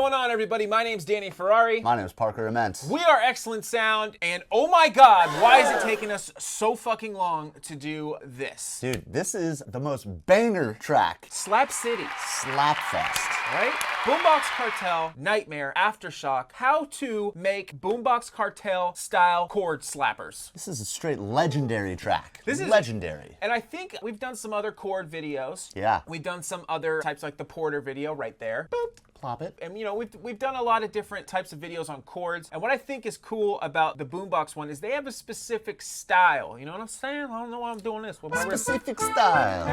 going on, everybody? My name's Danny Ferrari. My name is Parker Immense. We are Excellent Sound, and oh my god, why is it taking us so fucking long to do this? Dude, this is the most banger track. Slap City. Slapfest. Right? Boombox Cartel, Nghtmre, Aftershock, how to make Boombox Cartel style chord slappers. This is a straight legendary track. This is legendary. And I think we've done some other chord videos. Yeah. We've done some other types like the Porter video right there. Boop. Plop it. And you know, we've done a lot of different types of videos on chords. And what I think is cool about the Boombox one is they have a specific style. You know what I'm saying? I don't know why I'm doing this. Specific style.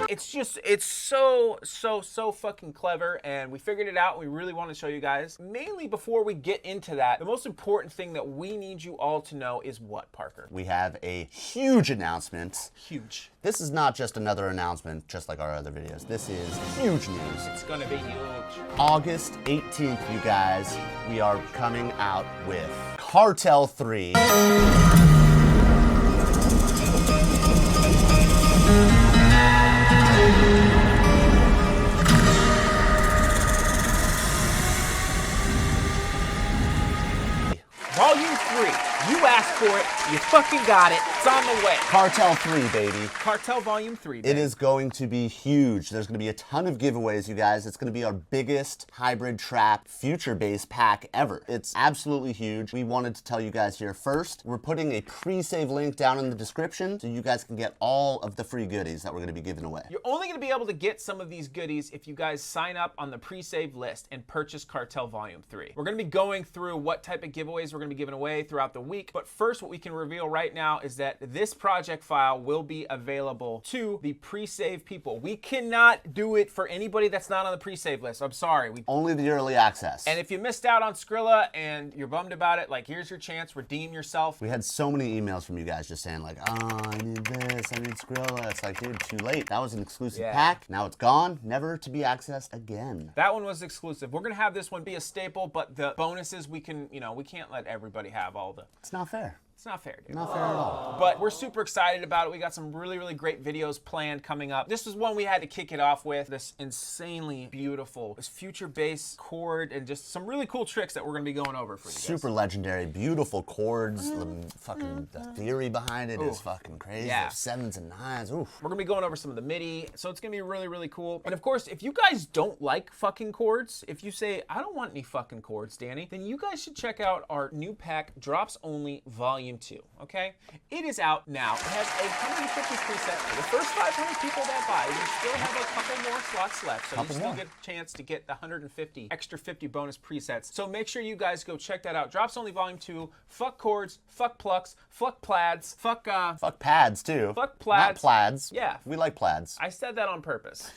It's so fucking clever, and we figured it out. We really want to show you guys. Mainly before we get into that, the most important thing that we need you all to know is what, Parker? We have a huge announcement. Huge. This is not just another announcement, just like our other videos. This is huge news. It's gonna be huge. August 18th, you guys, we are coming out with Cartel 3. Volume 3. You asked for it. You fucking got it. It's on the way. Cartel 3, baby. Cartel Volume 3, baby. It is going to be huge. There's going to be a ton of giveaways, you guys. It's going to be our biggest hybrid trap future bass pack ever. It's absolutely huge. We wanted to tell you guys here first. We're putting a pre-save link down in the description so you guys can get all of the free goodies that we're going to be giving away. You're only going to be able to get some of these goodies if you guys sign up on the pre-save list and purchase Cartel Volume 3. We're going to be going through what type of giveaways we're going to be giving away throughout the week. But first, what we can reveal right now is that this project file will be available to the pre-save people. We cannot do it for anybody that's not on the pre-save list. I'm sorry. Only the early access. And if you missed out on Skrilla and you're bummed about it, like, here's your chance. Redeem yourself. We had so many emails from you guys just saying like, oh, I need this, I need Skrilla. It's like, dude, too late. That was an exclusive pack. Now it's gone, never to be accessed again. That one was exclusive. We're going to have this one be a staple, but the bonuses we can, you know, we can't let everybody have all the... It's not fair. It's not fair, dude. Not fair at all. But we're super excited about it. We got some really, really great videos planned coming up. This was one we had to kick it off with. This insanely beautiful, this future bass chord, and just some really cool tricks that we're going to be going over for you guys. Super legendary, beautiful chords. The theory behind it is fucking crazy. Yeah. There's sevens and nines. Oof. We're going to be going over some of the MIDI, so it's going to be really, really cool. And of course, if you guys don't like fucking chords, if you say, I don't want any fucking chords, Danny, then you guys should check out our new pack, Drops Only Volume 2, okay? It is out now. It has 150 presets. For the first 500 people that buy, you still have a couple more slots left, so you still get a chance to get the 150 extra 50 bonus presets. So make sure you guys go check that out. Drops Only Volume 2. Fuck chords, fuck plucks, fuck plaids, fuck pads too. Fuck plaids. Not plaids. Yeah. We like plaids. I said that on purpose.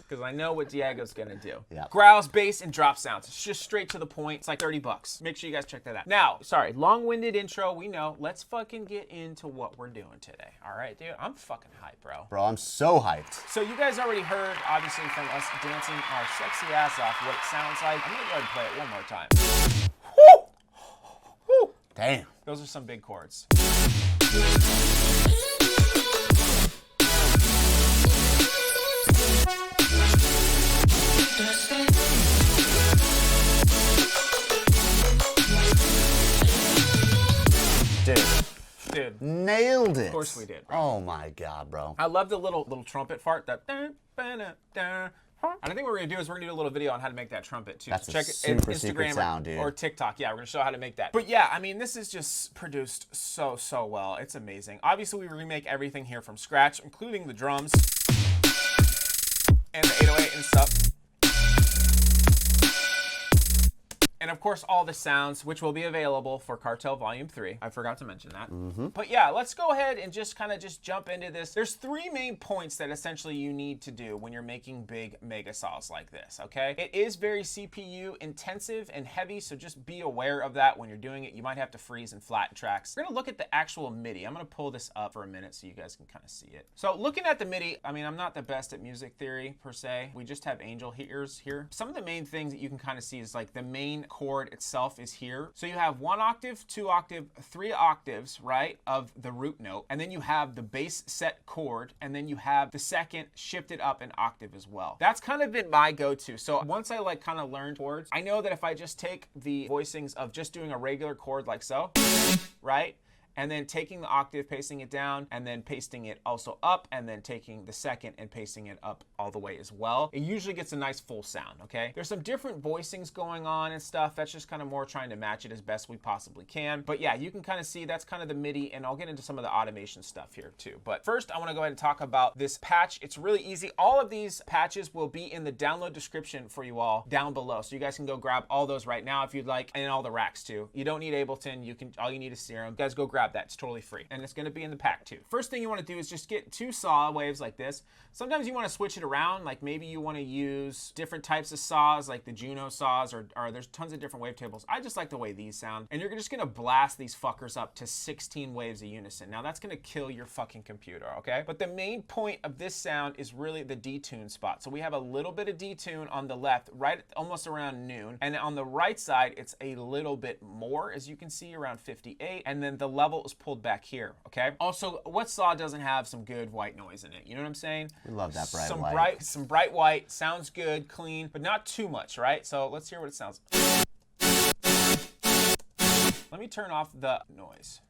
Because I know what Diego's gonna do. Yeah. Growls, bass, and drop sounds. It's just straight to the point. It's like 30 bucks. Make sure you guys check that out. Now, sorry, long-winded intro, we know. Let's fucking get into what we're doing today. All right, dude? I'm fucking hyped, bro. Bro, I'm so hyped. So you guys already heard, obviously, from us dancing our sexy ass off what it sounds like. I'm gonna go ahead and play it one more time. Woo! Woo! Damn. Those are some big chords. Dude. Nailed it. Of course we did, bro. Oh my God, bro. I love the little trumpet fart. That. And I think what we're gonna do is we're gonna do a little video on how to make that trumpet too. That's so check a it super Instagram secret sound, dude. or TikTok. Yeah, we're gonna show how to make that. But yeah, I mean, this is just produced so well. It's amazing. Obviously, we remake everything here from scratch, including the drums and the 808 and stuff. And of course, all the sounds, which will be available for Cartel Volume 3. I forgot to mention that. But yeah, let's go ahead and just kind of jump into this. There's 3 main points that essentially you need to do when you're making big mega saws like this, okay? It is very CPU intensive and heavy, so just be aware of that when you're doing it. You might have to freeze and flatten tracks. We're gonna look at the actual MIDI. I'm gonna pull this up for a minute so you guys can kind of see it. So looking at the MIDI, I mean, I'm not the best at music theory per se. We just have angel ears here. Some of the main things that you can kind of see is like the main chord chord itself is here. So you have 1 octave, 2 octave, 3 octaves, right, of the root note. And then you have the bass set chord, and then you have the second shifted up an octave as well. That's kind of been my go-to. So once I like kind of learned chords, I know that if I just take the voicings of just doing a regular chord like so, right? And then taking the octave, pasting it down, and then pasting it also up, and then taking the second and pasting it up all the way as well. It usually gets a nice full sound, okay? There's some different voicings going on and stuff. That's just kind of more trying to match it as best we possibly can. But yeah, you can kind of see that's kind of the MIDI, and I'll get into some of the automation stuff here too. But first, I want to go ahead and talk about this patch. It's really easy. All of these patches will be in the download description for you all down below. So you guys can go grab all those right now if you'd like, and all the racks too. You don't need Ableton. All you need is Serum. Guys, go grab that. It's totally free, and it's going to be in the pack too. First thing you want to do is just get 2 saw waves like this. Sometimes you want to switch it around, like maybe you want to use different types of saws, like the Juno saws, or there's tons of different wavetables. I just like the way these sound, and you're just going to blast these fuckers up to 16 waves of unison. Now that's going to kill your fucking computer, okay? But the main point of this sound is really the detune spot. So we have a little bit of detune on the left, right almost around noon, and on the right side it's a little bit more, as you can see, around 58, and then the level is pulled back here, okay? Also, what saw doesn't have some good white noise in it? You know what I'm saying? We love that bright some white. Some bright white, sounds good, clean, but not too much, right? So let's hear what it sounds like. Let me turn off the noise.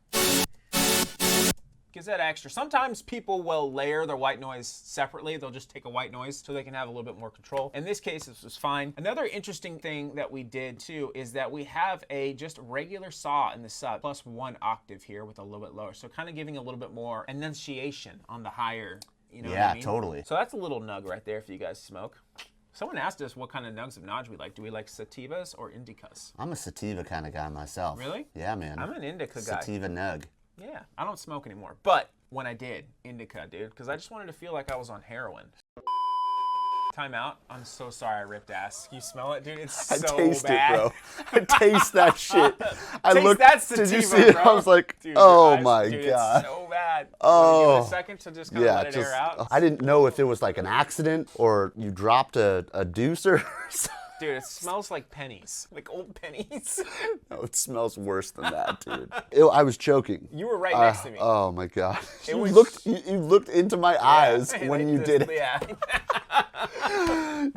Gives that extra. Sometimes people will layer their white noise separately. They'll just take a white noise so they can have a little bit more control. In this case, this was fine. Another interesting thing that we did too is that we have a just regular saw in the sub plus 1 octave here with a little bit lower. So kind of giving a little bit more enunciation on the higher, you know what I mean? Totally. So that's a little nug right there if you guys smoke. Someone asked us what kind of nugs of Naj we like. Do we like sativas or indicas? I'm a sativa kind of guy myself. Really? Yeah, man. I'm an indica guy. Sativa nug. Yeah, I don't smoke anymore. But when I did, indica, dude, because I just wanted to feel like I was on heroin. Time out. I'm so sorry I ripped ass. You smell it, dude? It's so taste bad. it, bro. I taste that shit. I Taste looked. that sativa, did you see it? bro. I was like, Dude, oh your eyes, my dude, god. It's so bad. Oh. Give it a second to just kind of let it air out. I didn't know if it was like an accident or you dropped a deucer. Dude, it smells like pennies, like old pennies. No, it smells worse than that, dude. Ew, I was choking. You were right next to me. Oh my god. You was- looked into my eyes when you did it. Yeah.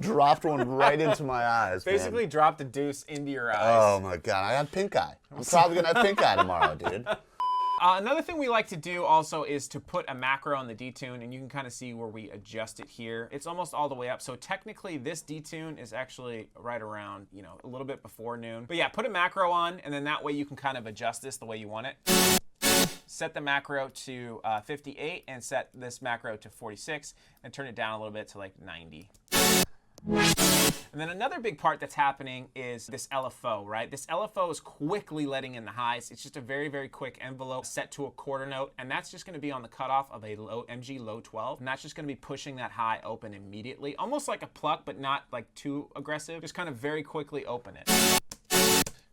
Dropped one right into my eyes. Basically man. dropped a deuce into your eyes. Oh my god, I have pink eye. I'm probably gonna have pink eye tomorrow, dude. Another thing we like to do also is to put a macro on the detune, and you can kind of see where we adjust it here. It's almost all the way up. So technically this detune is actually right around, you know, a little bit before noon. But yeah, put a macro on, and then that way you can kind of adjust this the way you want it. Set the macro to 58 and set this macro to 46 and turn it down a little bit to like 90. And then another big part that's happening is this LFO, right? This LFO is quickly letting in the highs. It's just a very, very quick envelope set to a quarter note, and that's just gonna be on the cutoff of a low MG low 12, and that's just gonna be pushing that high open immediately. Almost like a pluck, but not like too aggressive. Just kind of very quickly open it.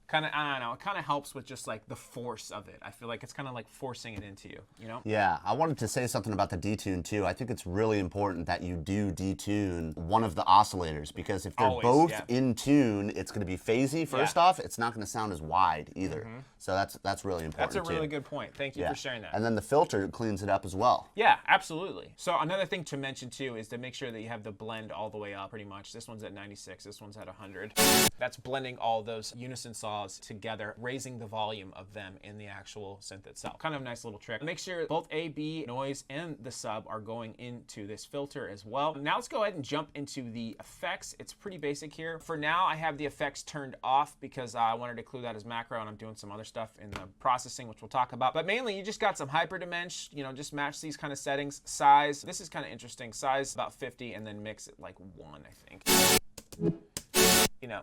Kind of, I don't know, it kind of helps with just like the force of it. I feel like it's kind of like forcing it into you, you know? Yeah, I wanted to say something about the detune too. I think it's really important that you do detune one of the oscillators, because if they're both in tune, it's going to be phasey. First off, it's not going to sound as wide either. So that's really important. That's a really good point. Thank you for sharing that. And then the filter cleans it up as well. Yeah, absolutely. So another thing to mention too is to make sure that you have the blend all the way up pretty much. This one's at 96, this one's at 100. That's blending all those unison saws together, raising the volume of them in the actual synth itself. Kind of a nice little trick. Make sure both A, B, noise, and the sub are going into this filter as well. Now let's go ahead and jump into the effects. It's pretty basic here. For now, I have the effects turned off because I wanted to include that as macro, and I'm doing some other stuff in the processing, which we'll talk about. But mainly, you just got some hyperdimension, you know, just match these kind of settings. Size, this is kind of interesting. Size about 50, and then mix it like 1, I think. You know,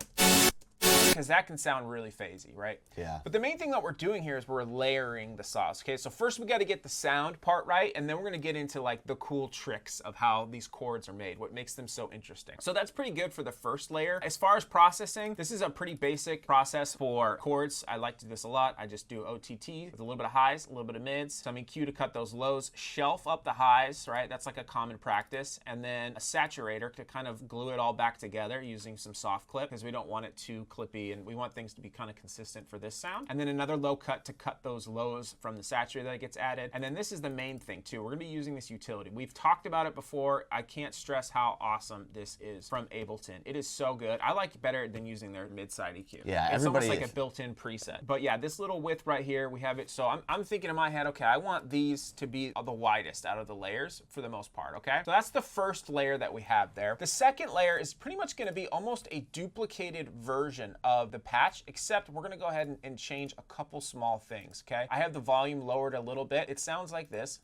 because that can sound really phasey, right? Yeah. But the main thing that we're doing here is we're layering the saws, okay? So first we got to get the sound part right, and then we're going to get into like the cool tricks of how these chords are made, what makes them so interesting. So that's pretty good for the first layer. As far as processing, this is a pretty basic process for chords. I like to do this a lot. I just do OTT with a little bit of highs, a little bit of mids, some EQ to cut those lows, shelf up the highs, right? That's like a common practice. And then a saturator to kind of glue it all back together using some soft clip, because we don't want it too clippy heavy, and we want things to be kind of consistent for this sound. And then another low cut to cut those lows from the saturator that gets added. And then this is the main thing too. We're gonna be using this utility. We've talked about it before. I can't stress how awesome this is from Ableton. It is so good. I like it better than using their mid-side EQ. Yeah, it's almost like a built-in preset. But yeah, this little width right here, we have it. So I'm thinking in my head, okay, I want these to be the widest out of the layers for the most part, okay? So that's the first layer that we have there. The second layer is pretty much gonna be almost a duplicated version of the patch, except we're gonna go ahead and change a couple small things, okay? I have the volume lowered a little bit. It sounds like this.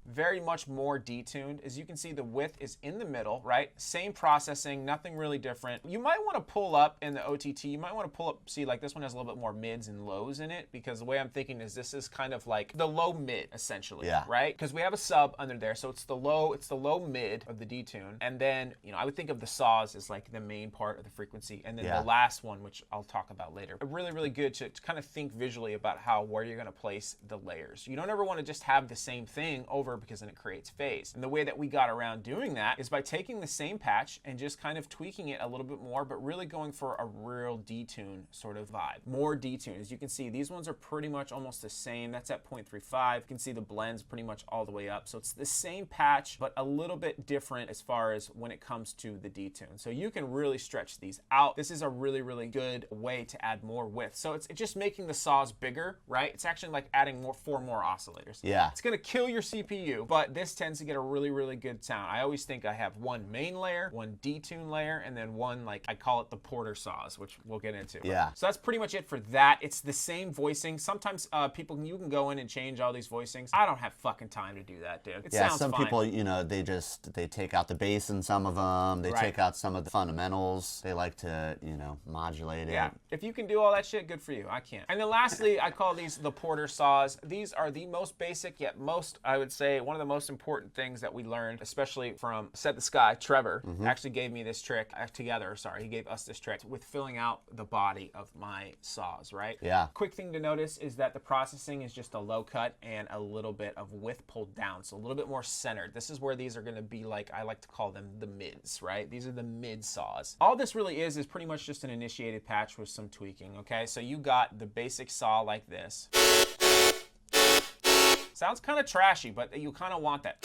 Very much more detuned. As you can see, the width is in the middle, right? Same processing, nothing really different. You might want to pull up in the OTT, you might want to pull up, see like this one has a little bit more mids and lows in it, because the way I'm thinking is this is kind of like the low mid essentially, right? Because we have a sub under there, so it's the low mid of the detune. And then, you know, I would think of the saws as like the main part of the frequency. And then the last one, which I'll talk about later. Really, really good to kind of think visually about where you're going to place the layers. You don't ever want to just have the same thing over, because then it creates phase. And the way that we got around doing that is by taking the same patch and just kind of tweaking it a little bit more, but really going for a real detune sort of vibe. More detune. As you can see, these ones are pretty much almost the same. That's at 0.35. You can see the blends pretty much all the way up. So it's the same patch, but a little bit different as far as when it comes to the detune. So you can really stretch these out. This is a really, really good way to add more width. So it's just making the saws bigger, right? It's actually like adding four more oscillators. Yeah. It's gonna kill your CPU, but this tends to get a really, really good sound. I always think I have one main layer, one detune layer, and then one, like, I call it the Porter saws, which we'll get into. Yeah. So that's pretty much it for that. It's the same voicing. Sometimes you can go in and change all these voicings. I don't have fucking time to do that, dude. It sounds some fine. people, you know, they take out the bass in some of them. They take out some of the fundamentals. They like to, you know, modulate it. Yeah. If you can do all that shit, good for you. I can't. And then lastly, I call these the Porter saws. These are the most basic, yet most, I would say, one of the most important things that we learned, especially from Set the Sky. Trevor actually gave me this trick he gave us this trick with filling out the body of my saws, right? Yeah. Quick thing to notice is that the processing is just a low cut and a little bit of width pulled down, so a little bit more centered. This is where these are gonna be, like, I like to call them the mids, right? These are the mid saws. All this really is pretty much just an initiated patch with some tweaking, okay? So you got the basic saw like this. Sounds kind of trashy, but you kind of want that.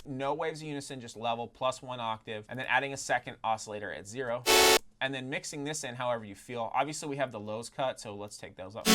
No waves of unison, just level plus 1 octave, and then adding a second oscillator at 0, and then mixing this in however you feel. Obviously we have the lows cut, so let's take those up.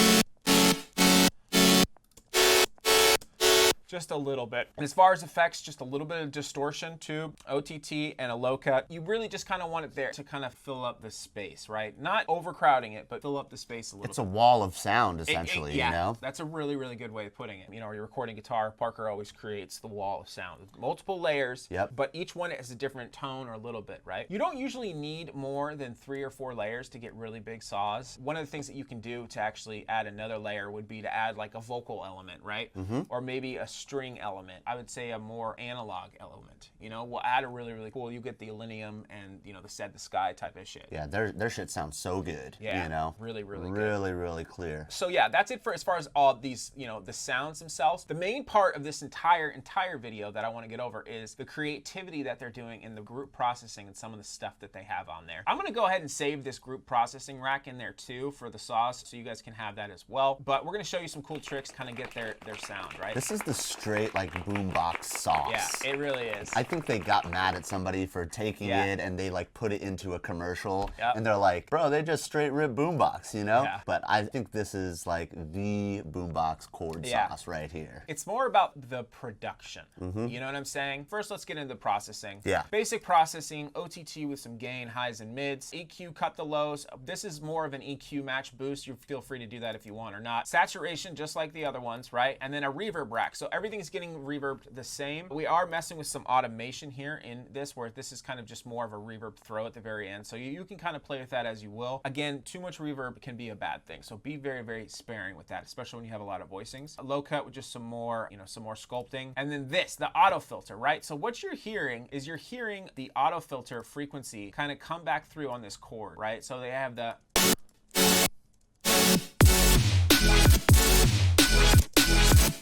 Just a little bit. And as far as effects, just a little bit of distortion to OTT and a low cut. You really just kind of want it there to kind of fill up the space, right? Not overcrowding it, but fill up the space a little bit. It's a wall of sound, essentially, you know? That's a really, really good way of putting it. You know, you're recording guitar, Parker always creates the wall of sound. Multiple layers, but each one has a different tone or a little bit, right? You don't usually need more than 3 or 4 layers to get really big saws. One of the things that you can do to actually add another layer would be to add like a vocal element, right? Or maybe a string element. I would say a more analog element. You know, we'll add a really, really cool, you get the Illenium and, you know, the Set the Sky type of shit. Yeah, their shit sounds so good. Yeah, you know? Really, really good. Really, really clear. So yeah, that's it for as far as all these, you know, the sounds themselves. The main part of this entire video that I want to get over is the creativity that they're doing in the group processing and some of the stuff that they have on there. I'm going to go ahead and save this group processing rack in there too for the saws, so you guys can have that as well. But we're going to show you some cool tricks, kind of get their sound, right? This is the straight, like, boombox sauce. Yeah, it really is. I think they got mad at somebody for taking it and they, like, put it into a commercial and they're like, bro, they just straight rip boombox, you know? But I think this is, like, the boombox chord sauce right here. It's more about the production. You know what I'm saying? First, let's get into the processing. Yeah. Basic processing, OTT with some gain, highs and mids. EQ, cut the lows. This is more of an EQ match boost. You feel free to do that if you want or not. Saturation, just like the other ones, right? And then a reverb rack. So everything's getting reverbed the same. We are messing with some automation here in this, where this is kind of just more of a reverb throw at the very end. So you can kind of play with that as you will. Again, too much reverb can be a bad thing. So be very, very sparing with that, especially when you have a lot of voicings. A low cut with just some more, you know, some more sculpting. And then this, the auto filter, right? So what you're hearing is you're hearing the auto filter frequency kind of come back through on this chord, right? So they have the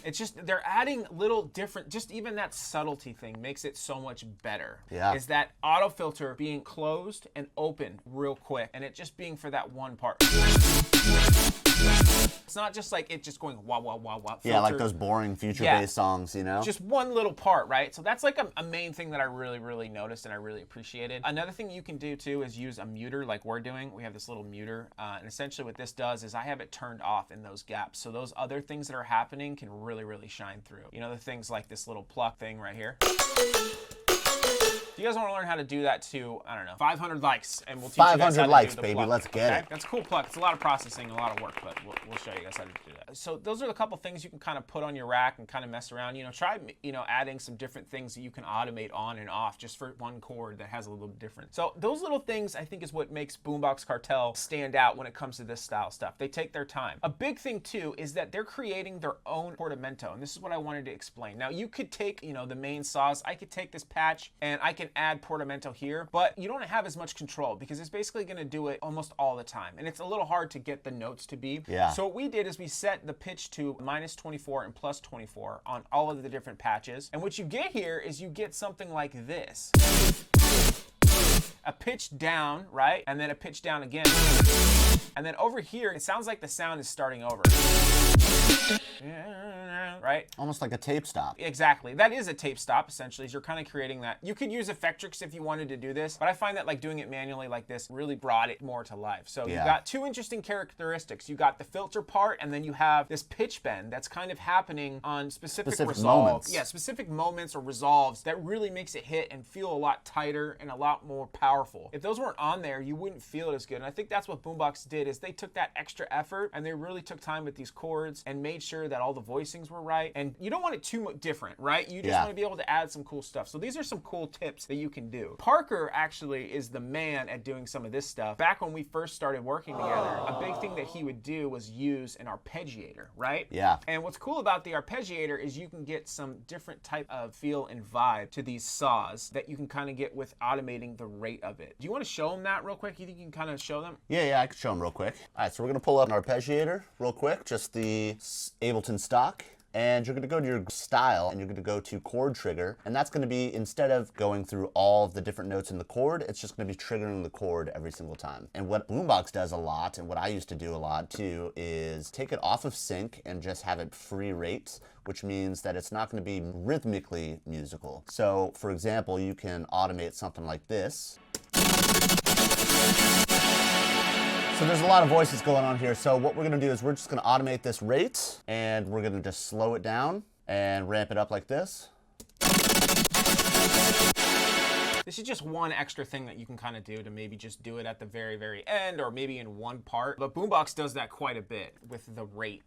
It's just, they're adding little different, just even that subtlety thing makes it so much better. Yeah. Is that auto filter being closed and open real quick, and it just being for that one part. It's not just like it just going wah, wah, wah, wah. Yeah, like those boring future-based songs, you know? Just one little part, right? So that's like a main thing that I really, really noticed and I really appreciated. Another thing you can do too is use a muter like we're doing. We have this little muter, and essentially what this does is I have it turned off in those gaps. So those other things that are happening can really, really shine through. You know, the things like this little pluck thing right here. If you guys want to learn how to do that to, I don't know, 500 likes, and we'll teach you guys how to do 500 likes, the baby. pluck, Let's get it. That's a cool pluck. It's a lot of processing, a lot of work, but we'll show you guys how to do that. So those are the couple things you can kind of put on your rack and kind of mess around. You know, try, you know, adding some different things that you can automate on and off just for one chord that has a little different. So those little things I think is what makes Boombox Cartel stand out when it comes to this style stuff. They take their time. A big thing too is that they're creating their own portamento, and this is what I wanted to explain. Now you could take, you know, the main saws. I could take this patch and I can add portamento here, but you don't have as much control because it's basically going to do it almost all the time, and it's a little hard to get the notes to be. Yeah. So what we did is we set the pitch to -24 and +24 on all of the different patches, and what you get here is you get something like this. A pitch down, right? And then a pitch down again. And then over here, it sounds like the sound is starting over. Right? Almost like a tape stop. Exactly. That is a tape stop, essentially, is you're kind of creating that. You could use Effectrix if you wanted to do this, but I find that like doing it manually like this really brought it more to life. So you've got two interesting characteristics. You got the filter part, and then you have this pitch bend that's kind of happening on specific resolves. moments. Yeah, specific moments or resolves that really makes it hit and feel a lot tighter and a lot more powerful. If those weren't on there, you wouldn't feel it as good. And I think that's what Boombox did, is they took that extra effort and they really took time with these chords and made sure that all the voicings were right. And you don't want it too different, right? You just want to be able to add some cool stuff. So these are some cool tips that you can do. Parker actually is the man at doing some of this stuff. Back when we first started working together, a big thing that he would do was use an arpeggiator, right? Yeah. And what's cool about the arpeggiator is you can get some different type of feel and vibe to these saws that you can kind of get with automating the rate of it. Do you want to show them that real quick? You think you can kind of show them? Yeah, I can show them real quick. All right, so we're gonna pull up an arpeggiator real quick, just the Ableton stock. And you're gonna go to your style and you're gonna go to chord trigger. And that's gonna be, instead of going through all of the different notes in the chord, it's just gonna be triggering the chord every single time. And what Boombox does a lot, and what I used to do a lot too, is take it off of sync and just have it free rate, which means that it's not gonna be rhythmically musical. So for example, you can automate something like this. So there's a lot of voices going on here. So what we're gonna do is we're just gonna automate this rate, and we're gonna just slow it down and ramp it up like this. This is just one extra thing that you can kind of do to maybe just do it at the very, very end, or maybe in one part. But Boombox does that quite a bit with the rate.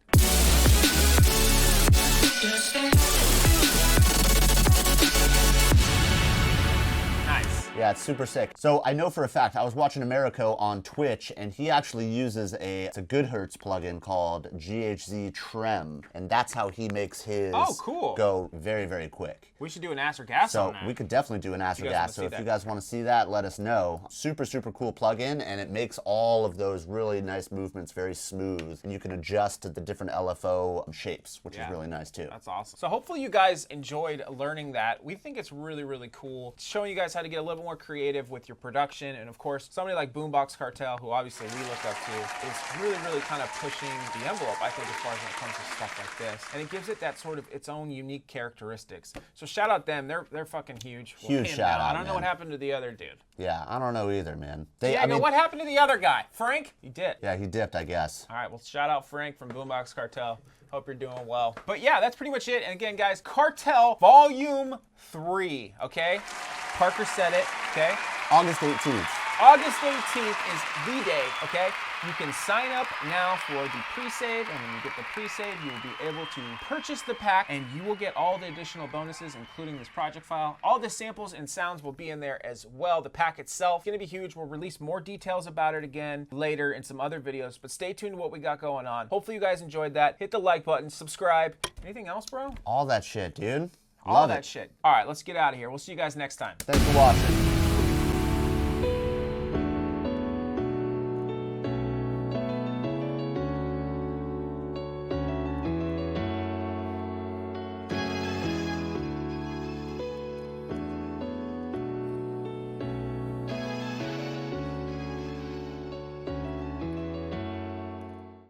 Nice. Yeah, it's super sick. So I know for a fact, I was watching Americo on Twitch, and he actually uses it's a Goodhertz plugin called GHZ Trem, and that's how he makes his go very, very quick. We should do an Ass or Gas on that. So we could definitely do an Ass or Gas. So if you guys want to see that, let us know. Super, super cool plugin, and it makes all of those really nice movements very smooth, and you can adjust to the different LFO shapes, which is really nice too. That's awesome. So hopefully you guys enjoyed learning that. We think it's really, really cool. It's showing you guys how to get a little more creative with your production, and of course, somebody like Boombox Cartel, who obviously we look up to, is really, really kind of pushing the envelope, I think, as far as when it comes to stuff like this. And it gives it that sort of its own unique characteristics. So shout out them. They're fucking huge. Huge shout out. I don't know what happened to the other dude. Yeah, I don't know either, man. I mean, what happened to the other guy? Frank? He dipped. Yeah, he dipped, I guess. All right, well, shout out Frank from Boombox Cartel. Hope you're doing well. But yeah, that's pretty much it. And again, guys, Cartel Volume 3, okay? Parker said it, okay? August 18th. August 18th is the day, okay? You can sign up now for the pre-save, and when you get the pre-save, you will be able to purchase the pack, and you will get all the additional bonuses, including this project file. All the samples and sounds will be in there as well. The pack itself is gonna be huge. We'll release more details about it again later in some other videos, but stay tuned to what we got going on. Hopefully you guys enjoyed that. Hit the like button, subscribe. Anything else, bro? All that shit, dude. All that shit. All right, let's get out of here. We'll see you guys next time. Thanks for watching.